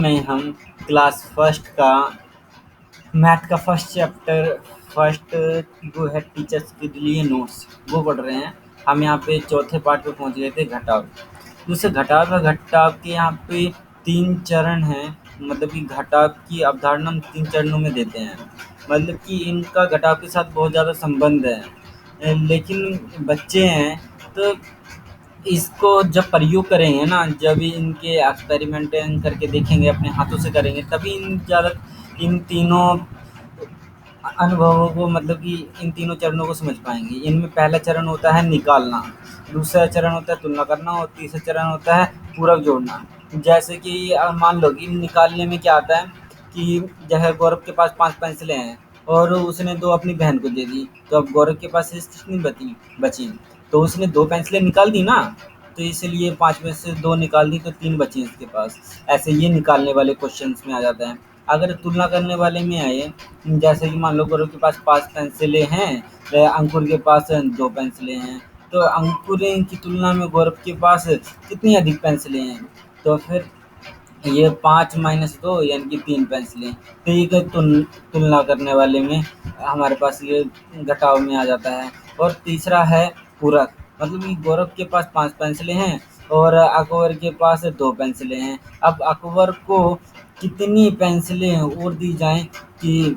में हम class first का मैथ का फर्स्ट चैप्टर फर्स्ट जो है टीचर्स के लिए नोट्स वो पढ़ रहे हैं। हम यहाँ पे चौथे पार्ट पे पहुँच गए थे घटाव। जैसे घटाव है, घटाव के यहाँ पे 3 चरण हैं। मतलब कि घटाव की अवधारणा हम 3 चरणों में देते हैं। मतलब कि इनका घटाव के साथ बहुत ज़्यादा संबंध है। लेकिन बच्चे हैं तो इसको जब प्रयोग करेंगे ना, जब इनके एक्सपेरिमेंट करके देखेंगे, अपने हाथों से करेंगे, तभी इन तीनों अनुभवों को मतलब कि इन तीनों चरणों को समझ पाएँगे। इनमें पहला चरण होता है निकालना, दूसरा चरण होता है तुलना करना और तीसरा चरण होता है पूरक जोड़ना। जैसे कि मान लो कि निकालने में क्या आता है कि जो है गौरव के पास 5 पेंसिलें हैं और उसने 2 अपनी बहन को दे दी, तो अब गौरव के पास शेष कितनी बची? तो उसने 2 पेंसिलें निकाल दी ना, तो इसलिए 5 में से 2 निकाल दी तो 3 बची इसके पास। ऐसे ये निकालने वाले क्वेश्चंस में आ जाता है। अगर तुलना करने वाले में आए, जैसे कि मान लो गौरव के पास 5 पेंसिलें हैं, अंकुर के पास 2 पेंसिलें हैं, तो अंकुर की तुलना में गौरव के पास कितनी अधिक पेंसिलें हैं? तो फिर ये 5 माइनस 2 यानी कि 3 पेंसिलें। तो ये तुलना करने वाले में हमारे पास ये घटाव में आ जाता है। और तीसरा है पूरक, मतलब कि गौरव के पास 5 पेंसिलें हैं और अकबर के पास 2 पेंसिलें हैं। अब अकबर को कितनी पेंसिलें और दी जाएँ कि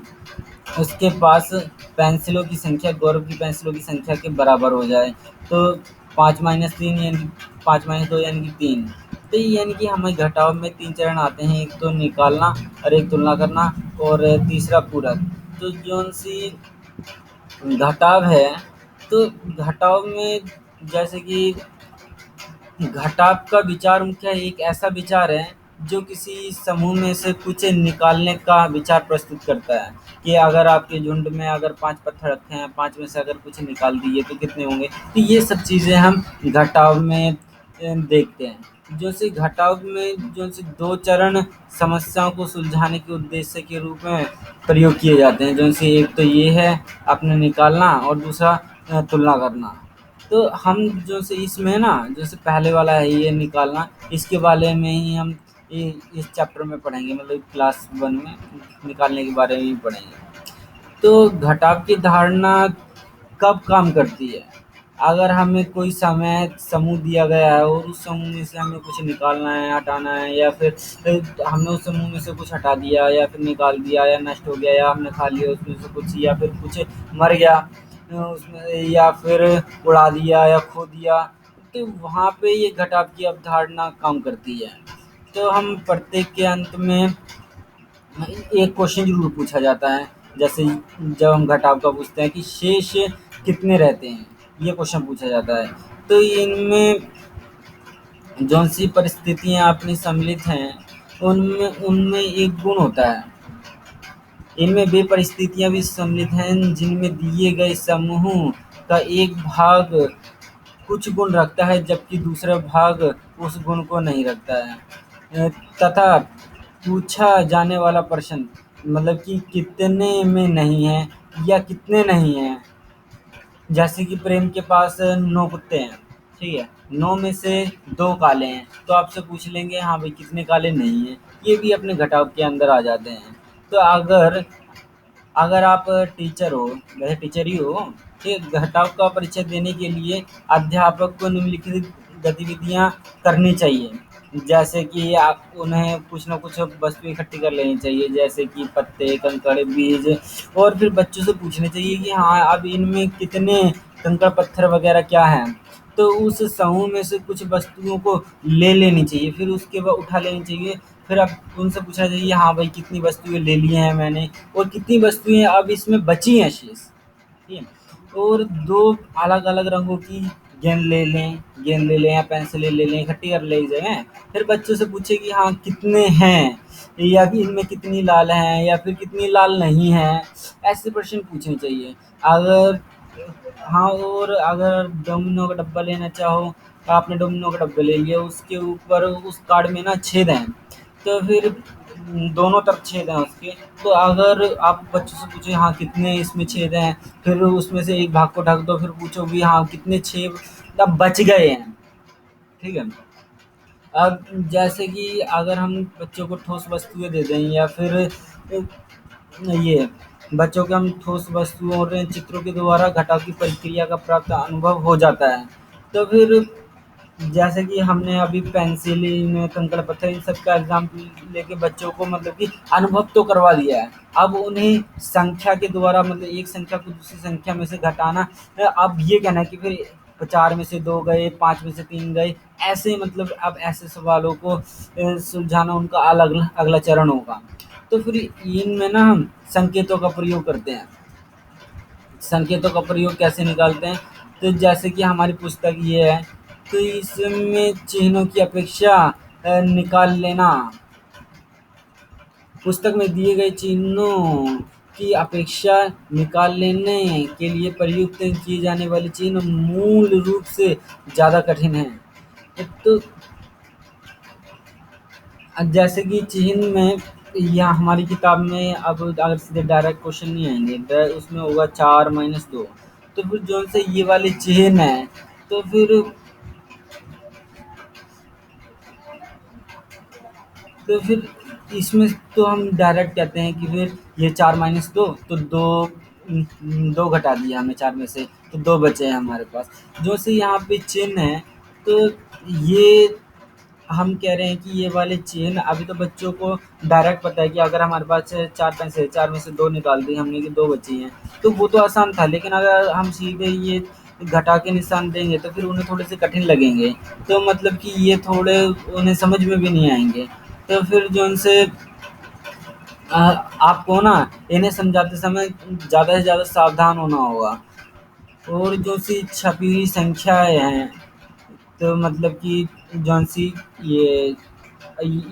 उसके पास पेंसिलों की संख्या गौरव की पेंसिलों की संख्या के बराबर हो जाए? तो 5 माइनस 3 यानी 5 माइनस 2 यानी कि 3। तो यानी कि हमें घटाव में 3 चरण आते हैं, एक तो निकालना और एक तुलना करना और तीसरा पूरक। तो जौन-सी घटाव है, तो घटाव में जैसे कि घटाव का विचार मुख्य एक ऐसा विचार है जो किसी समूह में से कुछ निकालने का विचार प्रस्तुत करता है कि अगर आपके झुंड में अगर 5 पत्थर रखे हैं, 5 में से अगर कुछ निकाल दिए तो कितने होंगे? तो ये सब चीज़ें हम घटाव में देखते हैं। जैसे घटाव में जैसे 2 चरण समस्याओं को सुलझाने के उद्देश्य के रूप में प्रयोग किए जाते हैं। जैसे एक तो ये है अपने निकालना और दूसरा तुलना करना। तो हम जैसे इसमें ना, जैसे पहले वाला है ये निकालना, इसके बारे में ही हम इस चैप्टर में पढ़ेंगे, मतलब क्लास 1 में निकालने के बारे में ही पढ़ेंगे। तो घटाव की धारणा कब काम करती है? अगर हमें कोई समय समूह दिया गया है और उस समूह में से हमें कुछ निकालना है, हटाना है, या फिर हमने उस समूह में से कुछ हटा दिया या फिर निकाल दिया या नष्ट हो गया या हमने खा लिया उसमें से कुछ, या फिर कुछ मर गया उसमें, या फिर उड़ा दिया या खो दिया, तो वहाँ पे ये घटाव की अवधारणा काम करती है। तो हम प्रत्येक के अंत में एक क्वेश्चन ज़रूर पूछा जाता है। जैसे जब हम घटाव का पूछते हैं कि शेष कितने रहते हैं? ये क्वेश्चन पूछा जाता है। तो इनमें जौन-सी परिस्थितियाँ अपनी सम्मिलित हैं, उनमें उनमें एक गुण होता है। इनमें वे परिस्थितियाँ भी सम्मिलित हैं जिनमें दिए गए समूह का एक भाग कुछ गुण रखता है जबकि दूसरा भाग उस गुण को नहीं रखता है। तथा पूछा जाने वाला प्रश्न, मतलब कि कितने में नहीं है या कितने नहीं हैं। जैसे कि प्रेम के पास 9 कुत्ते हैं, ठीक है? 9 में से 2 काले हैं, तो आपसे पूछ लेंगे हाँ भाई कितने काले नहीं हैं? ये भी अपने घटाव के अंदर आ जाते हैं। तो अगर अगर आप टीचर हो, वैसे टीचर ही हो, ठीक, घटाव का परिचय देने के लिए अध्यापक को निम्नलिखित गतिविधियाँ करनी चाहिए। जैसे कि आप उन्हें कुछ न कुछ वस्तु इकट्ठी कर लेनी चाहिए, जैसे कि पत्ते, कंकड़, बीज, और फिर बच्चों से पूछना चाहिए कि हाँ, अब इनमें कितने कंकड़ पत्थर वगैरह क्या हैं? तो उस समूह में से कुछ वस्तुओं को ले लेनी चाहिए, फिर उसके बाद उठा लेनी चाहिए। फिर अब उनसे पूछना चाहिए हाँ भाई कितनी वस्तुएँ ले ली हैं मैंने और कितनी वस्तुएँ अब इसमें बची हैं शेष, ठीक है? और 2 अलग-अलग रंगों की गेंद ले लें या पेंसिलें ले लें, इकट्ठी कर ले जाएँ। फिर बच्चों से पूछें कि हाँ कितने हैं, या कि इनमें कितनी लाल हैं या फिर कितनी लाल नहीं हैं। ऐसे प्रश्न पूछने चाहिए। अगर हाँ, और अगर डोमिनो का डब्बा लेना चाहो, तो आपने डोमिनो का डब्बा ले लिया, उसके ऊपर उस कार्ड में ना छेद हैं, तो फिर दोनों तरफ छेद हैं उसके, तो अगर आप बच्चों से पूछे हाँ कितने इसमें छेद हैं, फिर उसमें से एक भाग को ढक दो, फिर पूछो भी हाँ कितने छेद अब बच गए हैं, ठीक है? अब जैसे कि अगर हम बच्चों को ठोस वस्तुएँ दे दें या फिर ये बच्चों को हम ठोस वस्तुओं और चित्रों के द्वारा घटाव की प्रक्रिया का प्राप्त अनुभव हो जाता है। तो फिर जैसे कि हमने अभी पेंसिल इन कंकड़ पत्थर इन सब का एग्जाम लेके बच्चों को मतलब कि अनुभव तो करवा दिया है। अब उन्हें संख्या के द्वारा मतलब एक संख्या को दूसरी संख्या में से घटाना अब ये कहना है कि फिर 4 में से 2 गए, 5 में से 3 गए, ऐसे मतलब अब ऐसे सवालों को सुलझाना उनका अलग अगला चरण होगा। तो फिर इनमें ना हम संकेतों का प्रयोग करते हैं। संकेतों का प्रयोग कैसे निकालते हैं? तो जैसे कि हमारी पुस्तक ये है, तो इसमें चिन्हों की अपेक्षा निकाल लेना। पुस्तक में दिए गए चिन्हों की अपेक्षा निकाल लेने के लिए प्रयुक्त किए जाने वाले चिन्ह मूल रूप से ज़्यादा कठिन हैं। तो जैसे कि चिन्ह में या हमारी किताब में अब अगर सीधे डायरेक्ट क्वेश्चन नहीं आएँगे, उसमें होगा 4 माइनस 2। तो फिर जौन से ये वाले चिन्ह हैं, तो फिर इसमें तो हम डायरेक्ट कहते हैं कि फिर ये 4 माइनस 2 तो 2 घटा दिया हमने 4 में से, तो 2 बचे हैं हमारे पास। जो से यहाँ पे चिन्ह है, तो ये हम कह रहे हैं कि ये वाले चिन्ह अभी तो बच्चों को डायरेक्ट पता है कि अगर हमारे पास 4 पैसे है, 4 में से 2 निकाल दिए हमने कि 2 बची हैं, तो वो तो आसान था। लेकिन अगर हम सीधे ये घटा के निशान देंगे तो फिर उन्हें थोड़े से कठिन लगेंगे। तो मतलब कि ये थोड़े उन्हें समझ में भी नहीं आएँगे। तो फिर जो उनसे आपको ना इन्हें समझाते समय ज़्यादा से ज़्यादा सावधान होना होगा। और जो सी छपी हुई संख्याएँ हैं, तो मतलब कि जौन सी ये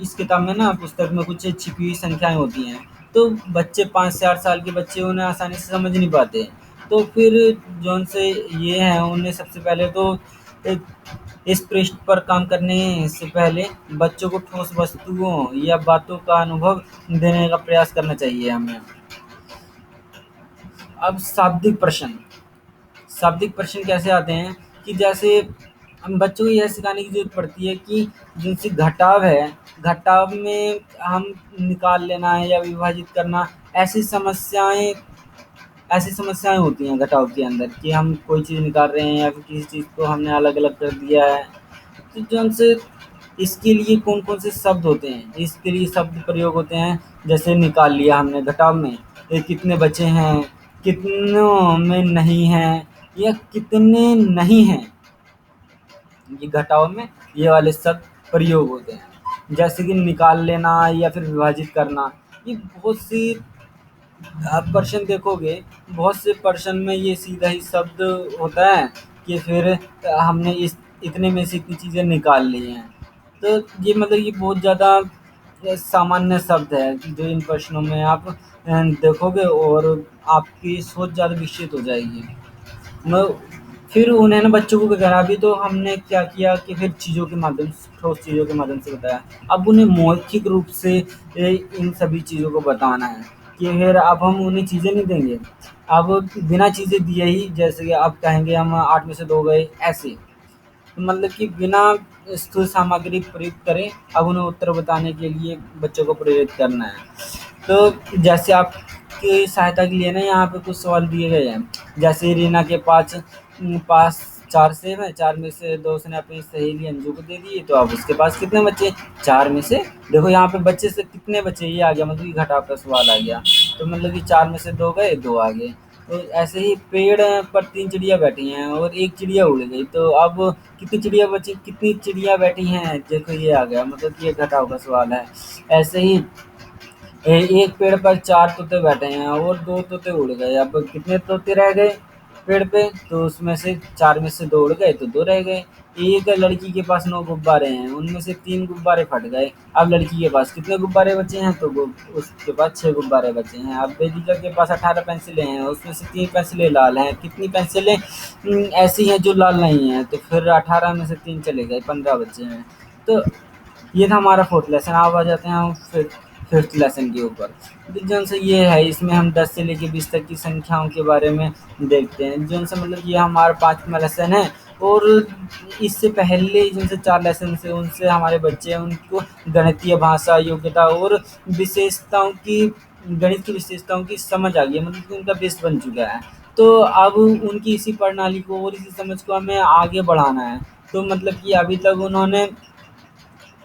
इस किताब में ना पुस्तक में कुछ छिपी हुई संख्याएँ होती हैं, तो बच्चे 5 से 8 साल के बच्चे उन्हें आसानी से समझ नहीं पाते। तो फिर जौन से ये हैं उन्हें सबसे पहले तो एक इस पृष्ठ पर काम करने से पहले बच्चों को ठोस वस्तुओं या बातों का अनुभव देने का प्रयास करना चाहिए हमें। अब शाब्दिक प्रश्न कैसे आते हैं कि जैसे हम बच्चों को यह सिखाने की ज़रूरत पड़ती है कि जिनसे घटाव है, घटाव में हम निकाल लेना है या विभाजित करना, ऐसी समस्याएँ ऐसी समस्याएँ होती हैं घटाव के अंदर कि हम कोई चीज़ निकाल रहे हैं या फिर किसी चीज़ को हमने अलग-अलग कर दिया है। तो जो हमसे इसके लिए कौन-कौन से शब्द होते हैं, इसके लिए शब्द प्रयोग होते हैं, जैसे निकाल लिया हमने घटाव में, ये कितने बचे हैं, कितनों में नहीं हैं या कितने नहीं हैं, ये घटाव में ये वाले शब्द प्रयोग होते हैं। जैसे कि निकाल लेना या फिर विभाजित करना, ये बहुत सी आप प्रश्न देखोगे, बहुत से प्रश्न में ये सीधा ही शब्द होता है कि फिर हमने इस इतने में से इतनी चीज़ें निकाल ली हैं। तो ये मतलब ये बहुत ज़्यादा सामान्य शब्द है जो इन प्रश्नों में आप देखोगे और आपकी सोच ज़्यादा विकसित हो जाएगी। म फिर उन्हें ना बच्चों को क्या करना, अभी तो हमने क्या किया कि फिर चीज़ों के माध्यम से ठोस चीज़ों के माध्यम से बताया। अब उन्हें मौखिक रूप से इन सभी चीज़ों को बताना है कि फिर अब हम उन्हें चीज़ें नहीं देंगे। अब बिना चीज़ें दिए ही जैसे कि अब कहेंगे हम 8 में से 2 गए, ऐसे। तो मतलब कि बिना स्थूल सामग्री प्रयुक्त करे अब उन्हें उत्तर बताने के लिए बच्चों को प्रेरित करना है। तो जैसे आपकी सहायता के लिए ना यहाँ पे कुछ सवाल दिए गए हैं। जैसे रीना के पास 4 सेब हैं, 4 में से 2 उसने अपनी सहेली अंजू को दे दिए, तो अब उसके पास कितने बचे? 4 में से देखो यहाँ पे बच्चे से कितने बचे ये आ गया, मतलब कि घटाव का सवाल आ गया। तो मतलब कि 4 में से 2 गए, 2 आ गए। तो ऐसे ही पेड़ पर 3 चिड़िया बैठी हैं और 1 चिड़िया उड़ गई, तो अब कितनी चिड़िया बची, कितनी चिड़िया बैठी हैं, देखो ये आ गया, मतलब कि ये घटाव का सवाल है। ऐसे ही एक पेड़ पर 4 तोते बैठे हैं और 2 तोते उड़ गए, अब कितने तोते रह गए पेड़ पे? तो उसमें से 4 में से 2 उड़ गए तो 2 रह गए। एक लड़की के पास 9 गुब्बारे हैं, उनमें से 3 गुब्बारे फट गए। अब लड़की के पास कितने गुब्बारे बचे हैं? तो वो उसके पास 6 गुब्बारे बचे हैं। अब वेदिका के पास 18 पेंसिलें हैं, उसमें से 3 पेंसिलें लाल हैं। कितनी पेंसिलें ऐसी हैं जो लाल नहीं हैं? तो फिर 18 में से 3 चले गए, 15 बचे हैं। तो ये था हमारा 4th लेसन। अब आ जाते हैं हम फिफ्थ लेसन के ऊपर। जो से ये है, इसमें हम 10 से लेके 20 तक की संख्याओं के बारे में देखते हैं। जो से मतलब ये हमारा 5वां लेसन है और इससे पहले जिनसे 4 लेसन से उनसे हमारे बच्चे हैं उनको गणितीय भाषा योग्यता और विशेषताओं की गणित की विशेषताओं की समझ आ गई है, मतलब कि उनका बेस बन चुका है। तो अब उनकी इसी प्रणाली को और इसी समझ को हमें आगे बढ़ाना है। तो मतलब कि अभी तक उन्होंने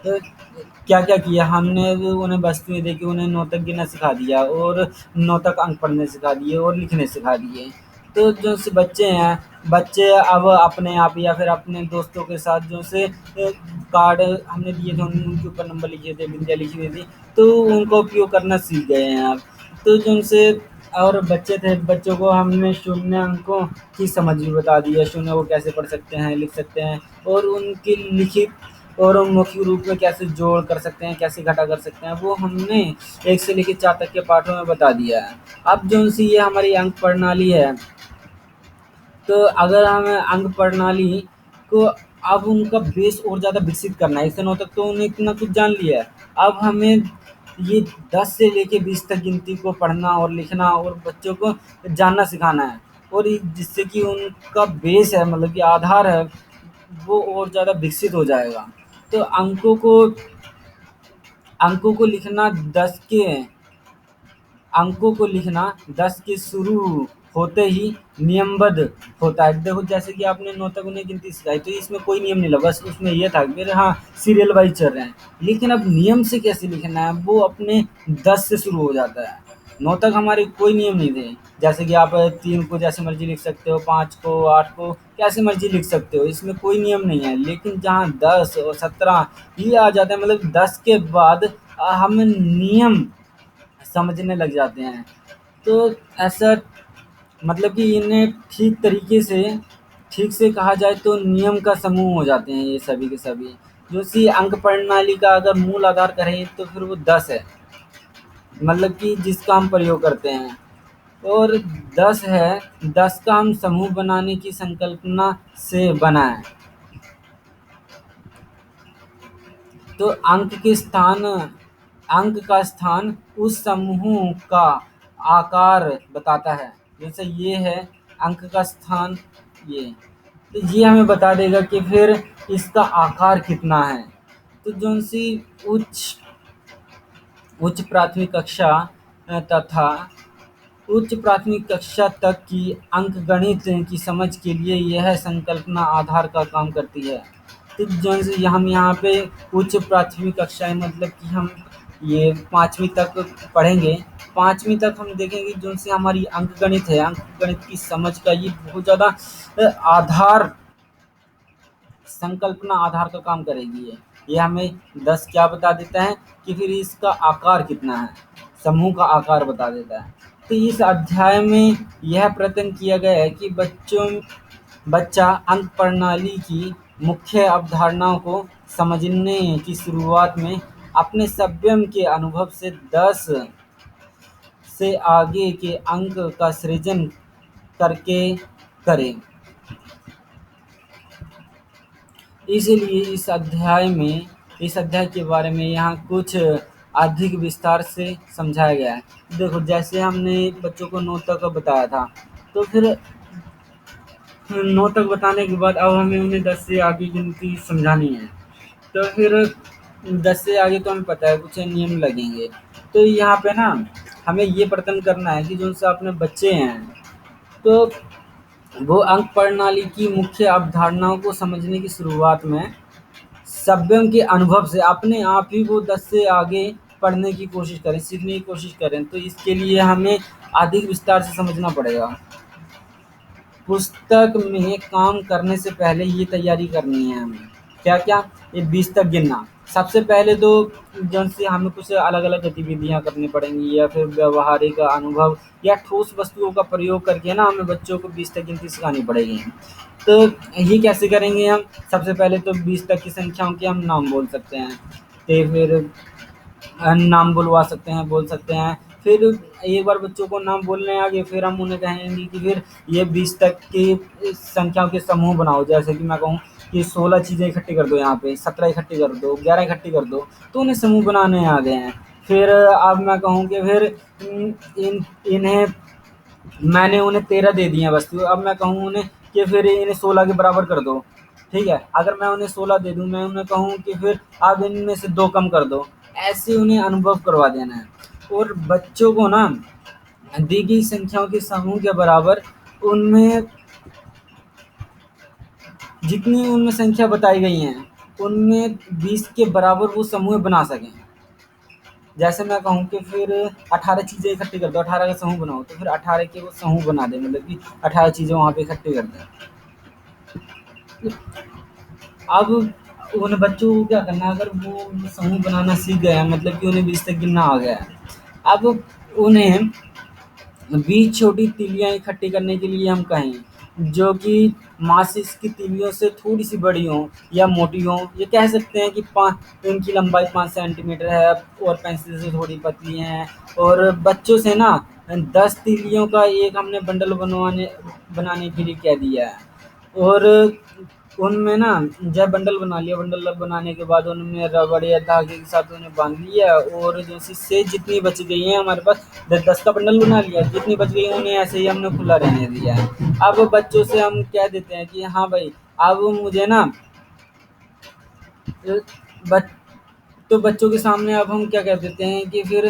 क्या-क्या किया, हमने वो उन्हें वस्तुएँ देके उन्हें नौ तक गिनना सिखा दिया और 9 तक अंक पढ़ने सिखा दिए और लिखने सिखा दिए। तो जो से बच्चे हैं, बच्चे अब अपने आप या फिर अपने दोस्तों के साथ जो से कार्ड हमने दिए थे उनके ऊपर नंबर लिखे थे, बिंदियाँ लिखी हुई थी, तो उनका उपयोग करना सीख गए हैं अब। तो जो उनसे और बच्चे थे, बच्चों को हमने शून्य अंकों की समझ भी बता दी है, शून्य को कैसे पढ़ सकते हैं, लिख सकते हैं और उनकी लिखित और मौखिक रूप में कैसे जोड़ कर सकते हैं, कैसे घटा कर सकते हैं, वो हमने 1 से लेके 4 तक के पाठों में बता दिया है। अब जो-सी ये हमारी अंक प्रणाली है, तो अगर हमें अंक प्रणाली को अब उनका बेस और ज़्यादा विकसित करना है, 1 से 9 तक तो उन्हें इतना कुछ जान लिया है। अब हमें ये 10 से लेके 20 तक गिनती को पढ़ना और लिखना और बच्चों को जानना सिखाना है और ये जिससे कि उनका बेस है मतलब कि आधार है, वो और ज़्यादा विकसित हो जाएगा। तो अंकों को लिखना 10 के अंकों को लिखना 10 के शुरू होते ही नियमबद्ध होता है। देखो जैसे कि आपने 9 तक उन्हें गिनती सिखाई तो इसमें कोई नियम नहीं लगा, बस उसमें ये था कि हाँ, सीरियल वाइज़ चल रहे हैं। लेकिन अब नियम से कैसे लिखना है वो अपने 10 से शुरू हो जाता है। 9 तक हमारे कोई नियम नहीं थे। जैसे कि आप 3 को जैसे मर्ज़ी लिख सकते हो, 5 को, 8 को कैसे मर्ज़ी लिख सकते हो, इसमें कोई नियम नहीं है। लेकिन जहाँ 10 और 17 ये आ जाता है मतलब 10 के बाद हम नियम समझने लग जाते हैं। तो ऐसा मतलब कि इन्हें ठीक से कहा जाए तो नियम का समूह हो जाते हैं ये सभी के सभी। जो सी अंक प्रणाली का अगर मूल आधार कहें तो फिर वो 10 है, मतलब कि जिसका हम प्रयोग करते हैं। और 10 है, 10 का हम समूह बनाने की संकल्पना से बना है। तो अंक का स्थान उस समूह का आकार बताता है। जैसे ये है अंक का स्थान ये, तो ये हमें बता देगा कि फिर इसका आकार कितना है। तो जो सी उच्च उच्च प्राथमिक कक्षा तथा उच्च प्राथमिक कक्षा तक की अंकगणित की समझ के लिए यह संकल्पना आधार का काम करती है। तो जो से हम यहाँ पे उच्च प्राथमिक कक्षाएँ मतलब कि हम ये 5वीं तक पढ़ेंगे। 5वीं तक हम देखेंगे जो से हमारी अंकगणित है, अंकगणित की समझ का ये बहुत ज़्यादा आधार संकल्पना आधार का काम करेगी ये। ये हमें 10 क्या बता देता है कि फिर इसका आकार कितना है, समूह का आकार बता देता है। तो इस अध्याय में यह प्रयत्न किया गया है कि बच्चा अंक प्रणाली की मुख्य अवधारणाओं को समझने की शुरुआत में अपने सभ्यम के अनुभव से 10 से आगे के अंक का सृजन करके करे। इसलिए इस अध्याय के बारे में यहाँ कुछ अधिक विस्तार से समझाया गया है। देखो जैसे हमने बच्चों को 9 तक बताया था, तो फिर 9 तक बताने के बाद अब हमें उन्हें 10 से आगे गिनती समझानी है। तो फिर 10 से आगे तो हमें पता है कुछ नियम लगेंगे। तो यहाँ पे ना हमें ये प्रयत्न करना है कि जो से अपने बच्चे हैं, तो वो अंक प्रणाली की मुख्य अवधारणाओं को समझने की शुरुआत में सभ्यम के अनुभव से अपने आप ही वो 10 से आगे पढ़ने की कोशिश करें, सीखने की कोशिश करें। तो इसके लिए हमें अधिक विस्तार से समझना पड़ेगा। पुस्तक में काम करने से पहले ये तैयारी करनी है हमें। क्या-क्या? ये 20 तक गिनना। सबसे पहले तो जौन से हमें कुछ अलग-अलग गतिविधियाँ करनी पड़ेंगी या फिर व्यावहारिक अनुभव या ठोस वस्तुओं का प्रयोग करके ना हमें बच्चों को 20 तक गिनती सिखानी पड़ेगी। तो ये कैसे करेंगे हम? सबसे पहले तो 20 तक की संख्याओं के हम नाम बोल सकते हैं। तो फिर नाम बुलवा सकते हैं, बोल सकते हैं। फिर एक बार बच्चों को नाम बोलने आ गए, फिर हम उन्हें कहेंगे कि फिर ये 20 तक की संख्याओं के समूह बनाओ। जैसे कि मैं कहूँ कि 16 चीज़ें इकट्ठी कर दो यहाँ पे, 17 इकट्ठी कर दो, 11 इकट्ठी कर दो, तो उन्हें समूह बनाने आ गए हैं। फिर अब मैं कहूँ कि फिर इन्हें मैंने उन्हें 13 दे दी हैं वस्तु, अब मैं कहूँ उन्हें कि फिर इन्हें 16 के बराबर कर दो, ठीक है। अगर मैं उन्हें 16 दे दूँ, मैं उन्हें कहूँ कि फिर आप इनमें से 2 कम कर दो, ऐसे उन्हें अनुभव करवा देना है। और बच्चों को ना दी गई संख्याओं के समूह के बराबर उनमें जितनी उनमें संख्या बताई गई हैं, उनमें 20 के बराबर वो समूह बना सकें। जैसे मैं कहूँ कि फिर 18 चीज़ें इकट्ठी कर दो, 18 का समूह बनाओ, तो फिर 18 के वो समूह बना दें, मतलब कि 18 चीज़ें वहाँ पे इकट्ठी कर दें। अब उन बच्चों को क्या करना है, अगर वो समूह बनाना सीख गए हैं, मतलब कि उन्हें 20 तक गिनना आ गया है, अब उन्हें 20 छोटी तीलियाँ इकट्ठी करने के लिए हम कहें, जो कि माचिस की तीलियों से थोड़ी-सी बड़ी हों या मोटी हों। ये कह सकते हैं कि इनकी लंबाई 5 सेंटीमीटर है और पेंसिल से थोड़ी पतली हैं। और बच्चों से ना 10 तीलियों का एक हमने बंडल बनाने के लिए कह दिया है। और उनमें ना जब बंडल बना लिया, बंडल बनाने के बाद उनमें रबड़ या धागे के साथ उन्हें बांध लिया, और जैसे से जितनी बच गई हैं हमारे पास 10 का बंडल बना लिया, जितनी बच गई उन्हें ऐसे ही हमने खुला रहने दिया है। अब बच्चों से हम कह देते हैं कि हाँ भाई, अब मुझे ना बच तो बच्चों के सामने अब हम क्या कह देते हैं कि फिर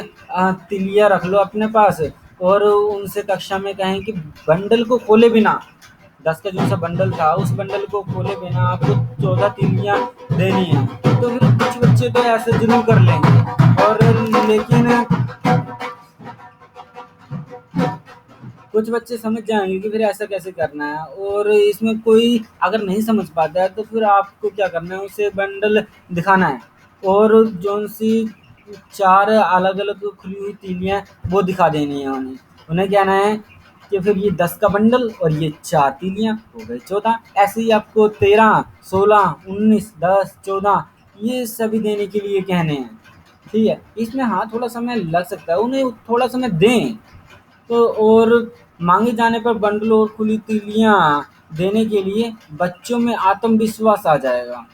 तिलिया रख लो अपने पास, और उनसे कक्षा में कहें कि बंडल को खोले बिना, 10 का जो सा बंडल था उस बंडल को खोले बिना आपको 14 तीलियां देनी है। तो फिर कुछ बच्चे तो ऐसे जरूर कर लेंगे, और लेकिन कुछ बच्चे समझ जाएंगे कि फिर ऐसा कैसे करना है। और इसमें कोई अगर नहीं समझ पाता है, तो फिर आपको क्या करना है, उसे बंडल दिखाना है, और जो सी 4 अलग-अलग खुली हुई तीलियाँ वो दिखा देनी है उन्हें। उन्हें कहना है कि फिर ये 10 का बंडल और ये 4 तीलियाँ हो गई 14। ऐसे ही आपको 13, 16, 19, 10, 14 ये सभी देने के लिए कहने हैं, ठीक है। इसमें हाँ, थोड़ा समय लग सकता है, उन्हें थोड़ा समय दें। तो और मांगे जाने पर बंडल और खुली तीलियां देने के लिए बच्चों में आत्मविश्वास आ जाएगा।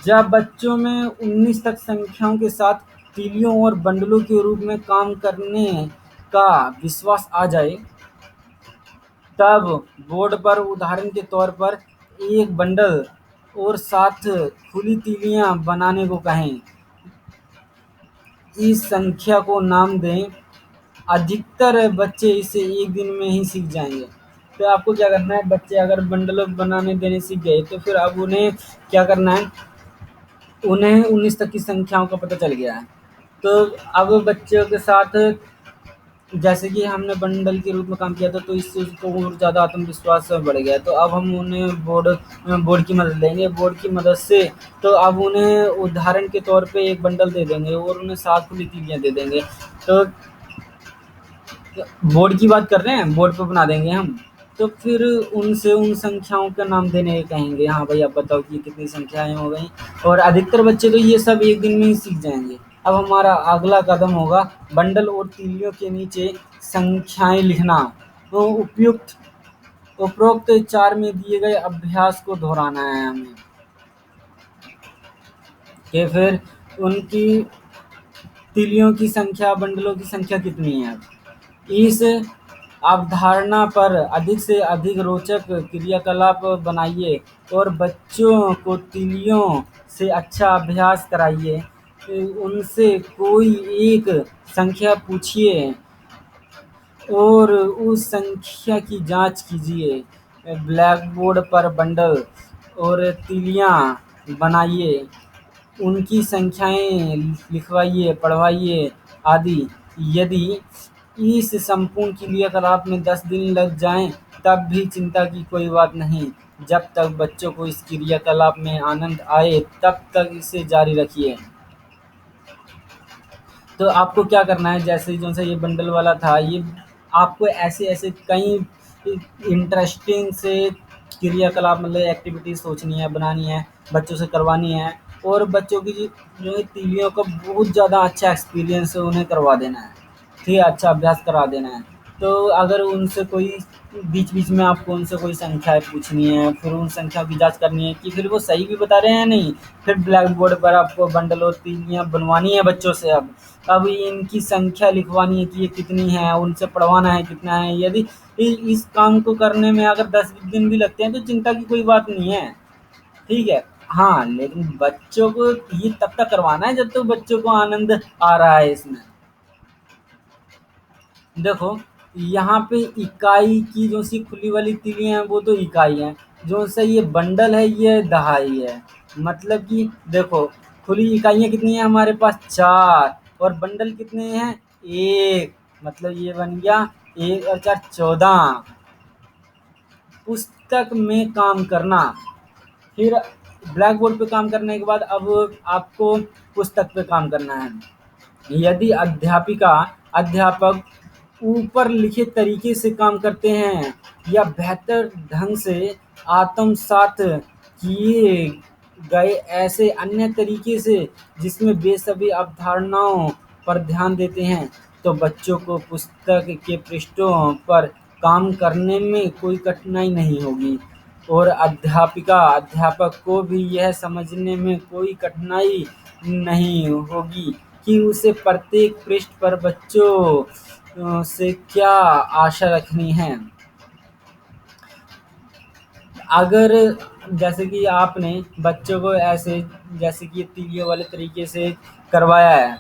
जब बच्चों में 19 तक संख्याओं के साथ तीलियों और बंडलों के रूप में काम करने का विश्वास आ जाए, तब बोर्ड पर उदाहरण के तौर पर एक बंडल और 7 खुली तीलियां बनाने को कहें। इस संख्या को नाम दें। अधिकतर बच्चे इसे एक दिन में ही सीख जाएंगे। तो आपको क्या करना है, बच्चे अगर बंडल बनाने देने सीख गए, तो फिर अब उन्हें क्या करना है, उन्हें 19 तक की संख्याओं का पता चल गया है। तो अब बच्चों के साथ जैसे कि हमने बंडल के रूप में काम किया था, तो इससे उसको और ज़्यादा आत्मविश्वास बढ़ गया। तो अब हम उन्हें बोर्ड की मदद लेंगे, बोर्ड की मदद से तो अब उन्हें उदाहरण के तौर पे एक बंडल दे देंगे और उन्हें 7 खुली तीलियाँ दे देंगे। तो बोर्ड की बात कर रहे हैं, बोर्ड पे बना देंगे हम। तो फिर उनसे उन संख्याओं का नाम देने कहेंगे, हाँ भाई आप बताओ कि कितनी संख्याएं हो गई। और अधिकतर बच्चे तो ये सब एक दिन में ही सीख जाएंगे। अब हमारा अगला कदम होगा बंडल और तीलियों के नीचे संख्याएं लिखना। तो उपरोक्त 4 में दिए गए अभ्यास को दोहराना है हमें, कि फिर उनकी तीलियों की संख्या, बंडलों की संख्या कितनी है। इस अवधारणा पर अधिक से अधिक रोचक क्रियाकलाप बनाइए और बच्चों को तीलियों से अच्छा अभ्यास कराइए। उनसे कोई एक संख्या पूछिए और उस संख्या की जांच कीजिए। ब्लैकबोर्ड पर बंडल और तीलियां बनाइए, उनकी संख्याएं लिखवाइए, पढ़वाइए आदि। यदि इस संपूर्ण क्रियाकलाप में 10 दिन लग जाएं, तब भी चिंता की कोई बात नहीं। जब तक बच्चों को इस क्रियाकलाप में आनंद आए, तब तक इसे जारी रखिए। तो आपको क्या करना है, जैसे जो सा ये बंडल वाला था, ये आपको ऐसे ऐसे कई इंटरेस्टिंग से क्रियाकलाप, मतलब एक्टिविटीज सोचनी है, बनानी है, बच्चों से करवानी है। और बच्चों की जो है तीलियों का बहुत ज़्यादा अच्छा एक्सपीरियंस उन्हें करवा देना है, ठीक है, अच्छा अभ्यास करा देना है। तो अगर उनसे कोई बीच-बीच में आपको उनसे कोई संख्याएँ पूछनी है, फिर उन संख्याओं की जाँच करनी है कि फिर वो सही भी बता रहे हैं या नहीं। फिर ब्लैक बोर्ड पर आपको बंडल और तीलियाँ बनवानी है बच्चों से अब। अब इनकी संख्या लिखवानी है कि ये कितनी है, उनसे पढ़वाना है कितना है। यदि इस काम को करने में अगर 10 दिन भी लगते हैं तो चिंता की कोई बात नहीं है, ठीक है। हाँ, लेकिन बच्चों को ये तब तक करवाना है जब तक बच्चों को आनंद आ रहा है इसमें। देखो, यहाँ पे इकाई की जो सी खुली वाली तीलियाँ हैं वो तो इकाई हैं, जो सा ये बंडल है ये दहाई है। मतलब कि देखो, खुली इकाइयाँ कितनी हैं हमारे पास 4 और बंडल कितने हैं 1, मतलब ये बन गया 1 और 4 14। पुस्तक में काम करना, फिर ब्लैक बोर्ड पे काम करने के बाद अब आपको पुस्तक पे काम करना है। यदि अध्यापक ऊपर लिखे तरीके से काम करते हैं या बेहतर ढंग से आत्मसात किए गए ऐसे अन्य तरीके से जिसमें वे सभी अवधारणाओं पर ध्यान देते हैं, तो बच्चों को पुस्तक के पृष्ठों पर काम करने में कोई कठिनाई नहीं होगी और अध्यापक को भी यह समझने में कोई कठिनाई नहीं होगी कि उसे प्रत्येक पृष्ठ पर बच्चों से क्या आशा रखनी है। अगर जैसे कि आपने बच्चों को ऐसे जैसे कि तीलियों वाले तरीके से करवाया है,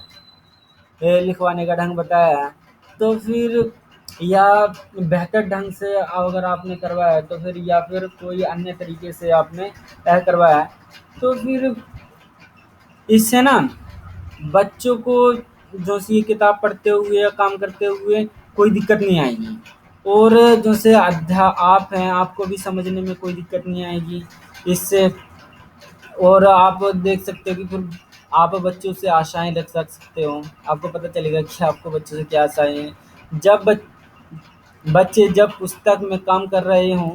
ये लिखवाने का ढंग बताया है, तो फिर या बेहतर ढंग से अगर आपने करवाया है तो फिर या फिर कोई अन्य तरीके से आपने करवाया है, तो फिर इससे ना बच्चों को जो सी किताब पढ़ते हुए या काम करते हुए कोई दिक्कत नहीं आएगी और जो से आप हैं आपको भी समझने में कोई दिक्कत नहीं आएगी इससे। और आप देख सकते हो कि फिर आप बच्चों से आशाएं रख सकते हो, आपको पता चलेगा कि आपको बच्चों से क्या आशाएं हैं। बच्चे जब पुस्तक में काम कर रहे हों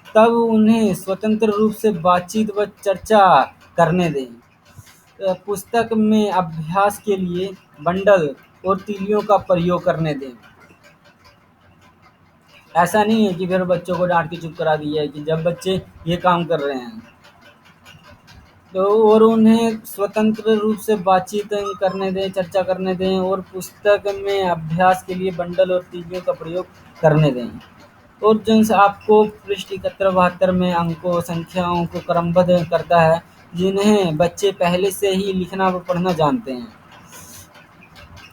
तब उन्हें स्वतंत्र रूप से बातचीत व चर्चा करने दें। पुस्तक में अभ्यास के लिए बंडल और तीलियों का प्रयोग करने दें। ऐसा नहीं है कि फिर बच्चों को डांट के चुप करा दिया है कि जब बच्चे ये काम कर रहे हैं तो और उन्हें स्वतंत्र रूप से बातचीत करने दें, चर्चा करने दें और पुस्तक में अभ्यास के लिए बंडल और तीलियों का प्रयोग करने दें। और जिनसे आपको पृष्ठ 71-72 में अंकों संख्याओं को क्रमबद्ध करता है जिन्हें बच्चे पहले से ही लिखना व पढ़ना जानते हैं।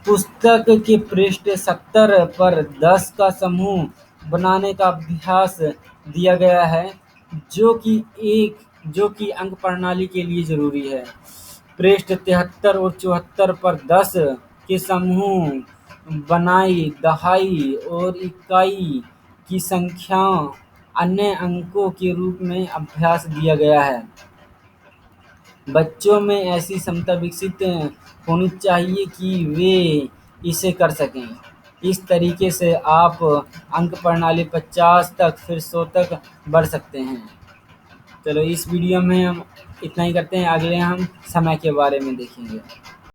पुस्तक के पृष्ठ 70 पर 10 का समूह बनाने का अभ्यास दिया गया है जो कि अंक प्रणाली के लिए जरूरी है। पृष्ठ 73 और 74 पर 10 के समूह बनाई दहाई और इकाई की संख्या अन्य अंकों के रूप में अभ्यास दिया गया है। बच्चों में ऐसी क्षमता विकसित होनी चाहिए कि वे इसे कर सकें। इस तरीके से आप अंक प्रणाली 50 तक फिर 100 तक बढ़ सकते हैं। चलो इस वीडियो में हम इतना ही करते हैं, अगले हम समय के बारे में देखेंगे।